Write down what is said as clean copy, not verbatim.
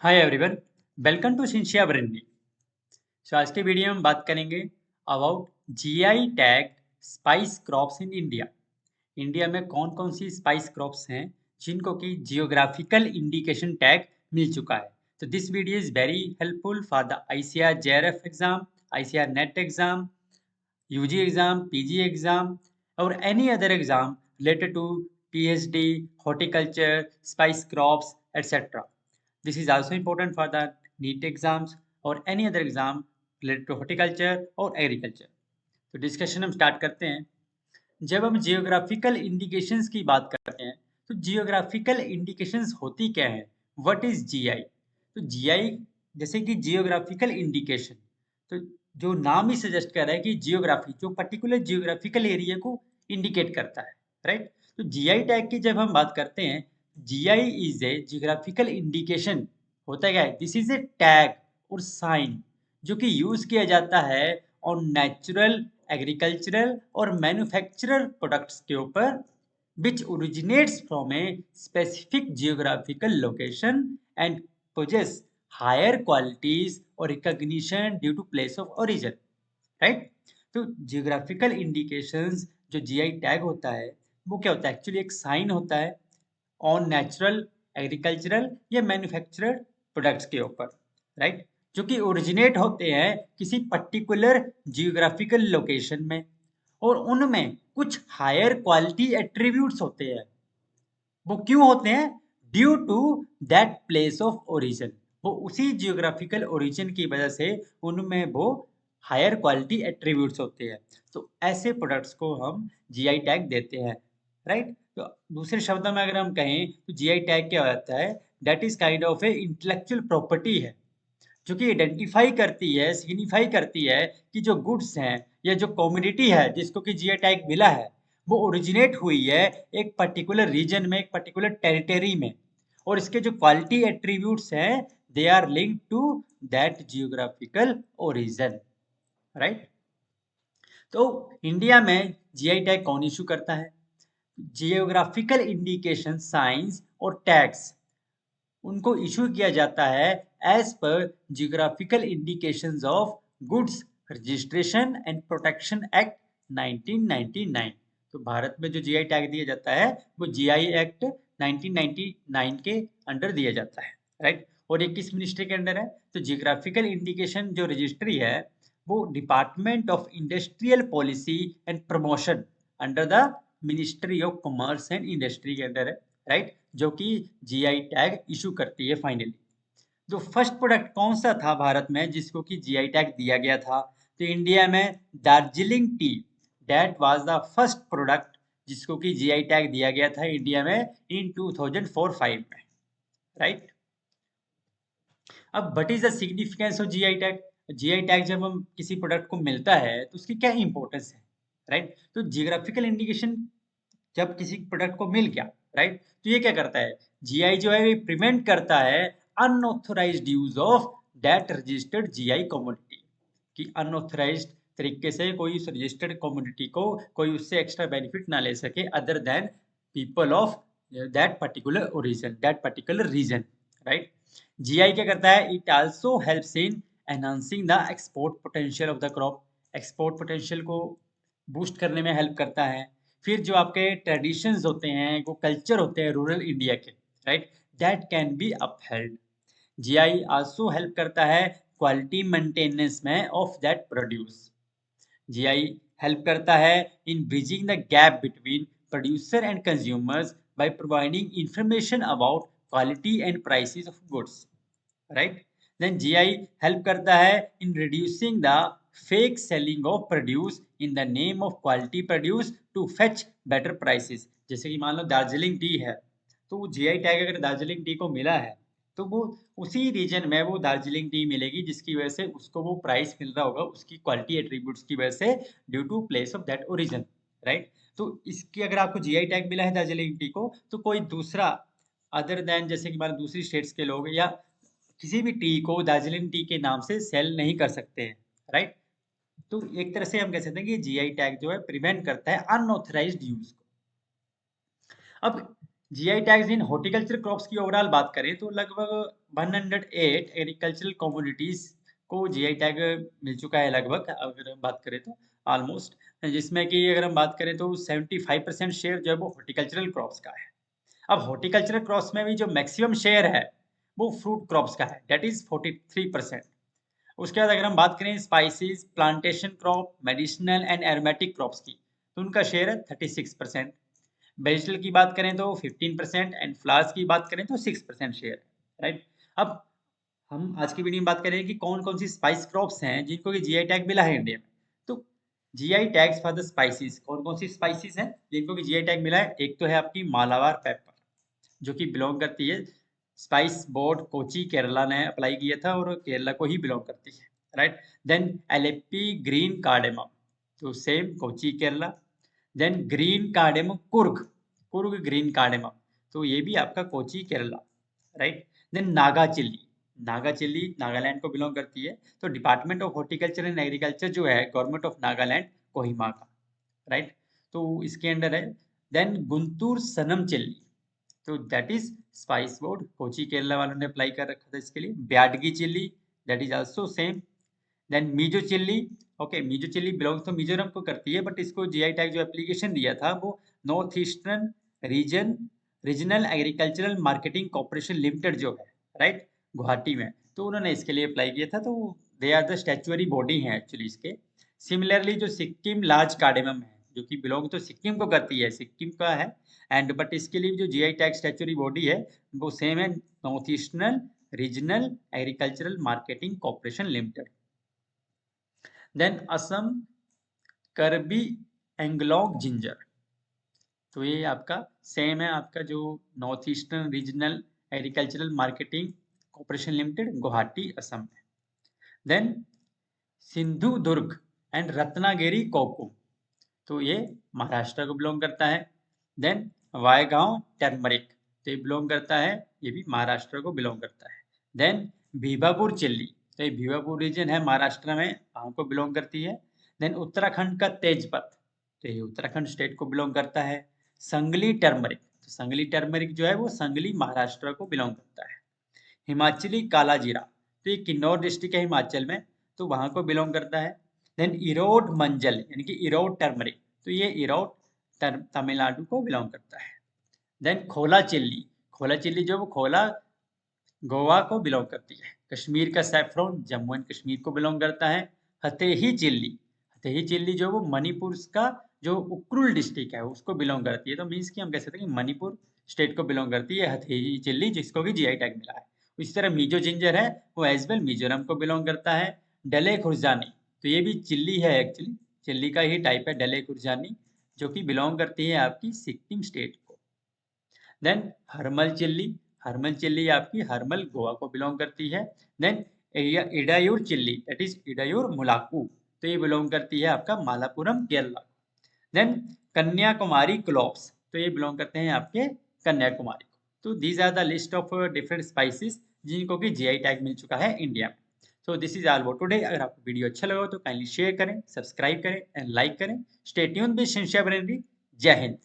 Hi everyone, welcome to शिंशिया ब्रेंडी। आज की वीडियो में हम बात करेंगे about GI tag spice crops in India. India में कौन कौन सी स्पाइस क्रॉप्स हैं जिनको कि जियोग्राफिकल इंडिकेशन टैग मिल चुका है। तो this video is very helpful for the ICR JRF exam, ICR NET exam, UG exam, PG exam और any other exam related to PhD, horticulture, spice crops etcetera. This is also important for the NEET exams or any other exam related to horticulture or agriculture. तो discussion हम start करते हैं। जब हम geographical indications की बात करते हैं तो जियोग्राफिकल इंडिकेशंस होती क्या है? What is GI? तो जीआई जैसे कि जियोग्राफिकल इंडिकेशन, तो जो नाम ही सजेस्ट कर रहा है कि जियोग्राफी जो पर्टिकुलर जियोग्राफिकल एरिया को इंडिकेट करता है, राइट? तो जीआई टैग की जब हम बात करते हैं, GI is a geographical indication. होता क्या है? दिस इज ए टैग और साइन जो कि यूज किया जाता है ऑन नेचुरल, एग्रीकल्चरल और मैन्युफैक्चरर प्रोडक्ट्स के ऊपर which originates from a specific geographical location and possess higher qualities or recognition due to place of origin, right? तो geographical indications जो जीआई टैग होता है वो क्या होता है? एक्चुअली एक साइन होता है ऑन नेचुरल, एग्रीकल्चरल या मैन्युफैक्चरर प्रोडक्ट्स के ऊपर, राइट? जो कि ओरिजिनेट होते हैं किसी पर्टिकुलर जियोग्राफिकल लोकेशन में और उनमें कुछ हायर क्वालिटी एट्रीब्यूट्स होते हैं। वो क्यों होते हैं? Due to that place of origin. वो उसी जियोग्राफिकल ओरिजिन की वजह से उनमें वो हायर क्वालिटी एट्रीब्यूट्स होते हैं। तो ऐसे प्रोडक्ट्स को हम जीआई टैग देते हैं, राइट? तो दूसरे शब्दों में अगर हम कहें तो जीआई टैग क्या होता है? That is kind of a intellectual property है जो कि आइडेंटिफाई करती है, सिग्निफाई करती है कि जो गुड्स हैं या जो कम्युनिटी है जिसको कि जीआई टैग मिला है वो ओरिजिनेट हुई है एक पर्टिकुलर रीजन में, एक पर्टिकुलर टेरिटरी में, और इसके जो क्वालिटी एट्रीब्यूट्स हैं they are linked to that geographical origin, right? तो इंडिया में जीआई टैग कौन इशू करता है? जियोग्राफिकल इंडिकेशन साइंस और टैग्स उनको इशू किया जाता है as per geographical indications of goods registration and protection act 1999। तो भारत में जो जीआई टैग दिया जाता है वो जीआई एक्ट 1999 के अंडर दिया जाता है, राइट? और ये किस मिनिस्ट्री के अंडर है? तो जियोग्राफिकल इंडिकेशन जो रजिस्ट्री है वो department of industrial policy and promotion under the ministry of commerce and industry के अंडर है, राइट? जो कि जीआई टैग इशू करती है फाइनली। जो फर्स्ट प्रोडक्ट कौन सा था भारत में जिसको कि जीआई टैग दिया गया था? तो इंडिया में Darjeeling T, that was the first product जिसको कि जीआई टैग दिया गया था इंडिया में इन 2004-5 में, राइट? अब what is the significance of GI tag? GI tag जब हम किसी प्रोडक्ट को मिलता है तो उसकी क्या इंपॉर्टेंस है, राइट? तो जियोग्राफिकल इंडिकेशन जब किसी प्रोडक्ट को मिल गया, राइट, तो ये क्या करता है? जीआई जो है ये प्रिवेंट करता है unauthorised use of that registered GI commodity, कि अनऑथराइज्ड तरीके से कोई उस रजिस्टर्ड कमोडिटी को कोई उससे एक्स्ट्रा बेनिफिट ना ले सके other than people of that particular origin, that particular region, right? GI क्या करता है? It also helps in enhancing the export potential of the crop. Export potential को बूस्ट करने में हेल्प करता है। फिर जो आपके ट्रेडिशंस होते हैं, वो कल्चर होते हैं रूरल इंडिया के, right, that can be upheld. GI also help करता है क्वालिटी मेंटेनेंस में of that produce. GI help करता है in bridging the gap between producer and consumers by providing information about quality and prices of goods, right? Then GI help करता है in reducing the fake selling of produce in the name of quality produce to fetch better prices. जैसे कि मान लो Darjeeling T है, तो वो GI tag अगर Darjeeling T को मिला है तो वो उसी रीजन में वो दार्जिलिंग टी मिलेगी जिसकी वजह से उसको वो प्राइस मिल रहा होगा उसकी क्वालिटी एट्रीब्यूट्स की वजह से due to place of that origin, right? तो इसकी अगर आपको जीआई टैग मिला है दार्जिलिंग टी को तो कोई दूसरा अदर देन जैसे कि मान दूसरी स्टेट्स के लोग या किसी भी टी को दार्जिलिंग टी के नाम से सेल नहीं कर सकते हैं, राइट? तो एक तरह से हम कह सकते हैं कि जीआई टैग जो है प्रिवेंट करता है अनऑथराइज्ड यूज को। अब जीआई टैग्स इन हॉर्टिकल्चर क्रॉप्स की ओवरऑल बात करें तो लगभग 108 एग्रीकल्चरल कमोडिटीज को जीआई टैग मिल चुका है लगभग, अगर बात करें तो ऑलमोस्ट, जिसमें कि अगर हम बात करें तो 75% शेयर जो है वो हॉर्टिकल्चरल क्रॉप्स का है। अब हॉर्टिकल्चरल क्रॉप्स में भी जो मैक्सिमम शेयर है वो फ्रूट क्रॉप्स का है, दैट इज 43%। उसके बाद अगर हम बात करें spices, plantation crop, medicinal and aromatic crops की, तो उनका शेयर है 36%। वेजिटल की बात करें तो 15% एंड फ्लावर्स की बात करें तो 6% शेयर है, राइट। अब हम आज की वीडियो में बात करें कि कौन कौन सी स्पाइस क्रॉप्स हैं जिनको कि जीआई टैग मिला है इंडिया में। तो GI tags for the spices, कौन कौन सी स्पाइसेस हैं जिनको कि जीआई टैग मिला है। एक तो है आपकी मालाबार पेपर, जो कि बिलोंग करती है स्पाइस बोर्ड कोची केरला ने अप्लाई किया था और केरला को ही बिलोंग करती है, right. Then Alleppey green cardamom, तो same Kochi Kerala. Then green cardamom Coorg, Coorg green cardamom, तो ये भी आपका Kochi Kerala, right. Then Naga chilli, Naga chilli Nagaland को बिलोंग करती है, तो department of horticulture and agriculture जो है गवर्नमेंट ऑफ नागालैंड कोहिमा का, राइट, तो इसके अंडर है। देन गुंटूर सनम चिल्ली, तो that is spice board Kochi Kerala वालों ने अप्लाई कर रखा था इसके लिए। Byadgi chilli, that is also same. Then Mizo chilli, okay, Mizo chilli belong to Mizoram को करती है, बट इसको जीआई टैग जो एप्लीकेशन दिया था वो north eastern region regional agricultural marketing corporation limited जो है, राइट, गुवाहाटी में, तो उन्होंने इसके लिए अप्लाई किया था। तो they are the statutory body हैं एक्चुअली इसके। सिमिलरली जो सिक्किम लार्ज कार्डेमम है, जो कि बिलोंग तो सिक्किम को करती है, सिक्किम का है, एंड बट इसके लिए जो जीआई टैग स्टैचुअरी बॉडी है वो सेम है, north eastern regional agricultural marketing corporation limited. Then Assam Karbi Anglong ginger, तो ये आपका सेम है, आपका जो north eastern regional agricultural marketing corporation limited Guwahati Assam में। Then Sindhudurg and Ratnagiri kokum, तो ये महाराष्ट्र को बिलोंग करता है। देन वायगांव टर्मरिक, तो ये बिलोंग करता है, ये भी महाराष्ट्र को बिलोंग करता है। देन भीवापुर चिल्ली, तो ये भीवापुर रीजन है महाराष्ट्र में, वहां को बिलोंग करती है। देन उत्तराखंड का तेजपत, तो ये उत्तराखंड स्टेट को बिलोंग करता है। संगली टर्मरिक, तो संगली टर्मरिक जो है वो संगली महाराष्ट्र को बिलोंग करता है। हिमाचली काला जीरा, तो ये किन्नौर डिस्ट्रिक्ट है हिमाचल में, तो वहां को बिलोंग करता है। देन इरोड मंजल यानी कि इरोड टर्मरिक, तो ये इरोड तमिलनाडु को बिलोंग करता है। देन खोला चिल्ली, खोला चिल्ली जो वो खोला गोवा को बिलोंग करती है। कश्मीर का सैफरॉन जम्मू एंड कश्मीर को बिलोंग करता है। हथेही चिल्ली, हथेही चिल्ली जो वो मणिपुर का जो उक्रुल डिस्ट्रिक्ट है उसको बिलोंग करती है, तो मीन्स कि हम कह सकते हैं कि मणिपुर स्टेट को बिलोंग करती है हथेही चिल्ली, जिसको कि जीआई टैग मिला है। इसी तरह मीजो जिंजर है वो एज वेल मिजोरम को बिलोंग करता है। डले खुर्जानी, तो ये भी चिल्ली है एक्चुअली, चिल्ली का ही टाइप है डले खुर्जानी, जो कि बिलोंग करती है आपकी सिक्किम स्टेट को। Then Harmal chilli, Harmal chilli आपकी हरमल गोवा को बिलोंग करती है। Then Edayur chilli, that is Edayur Mulaku, तो ये बिलोंग करती है आपका मालापुरम केरला। देन कन्याकुमारी क्लोव्स, तो ये बिलोंग करते हैं आपके कन्याकुमारी को। तो these are the list of different spices जिनको कि जीआई टैग मिल चुका है इंडिया में। So this is all for today. अगर आपको वीडियो अच्छा लगा तो काइंडली शेयर करें, सब्सक्राइब करें एंड लाइक करें। स्टे ट्यून्ड विद शिनशान बरेनरी। जय हिंद।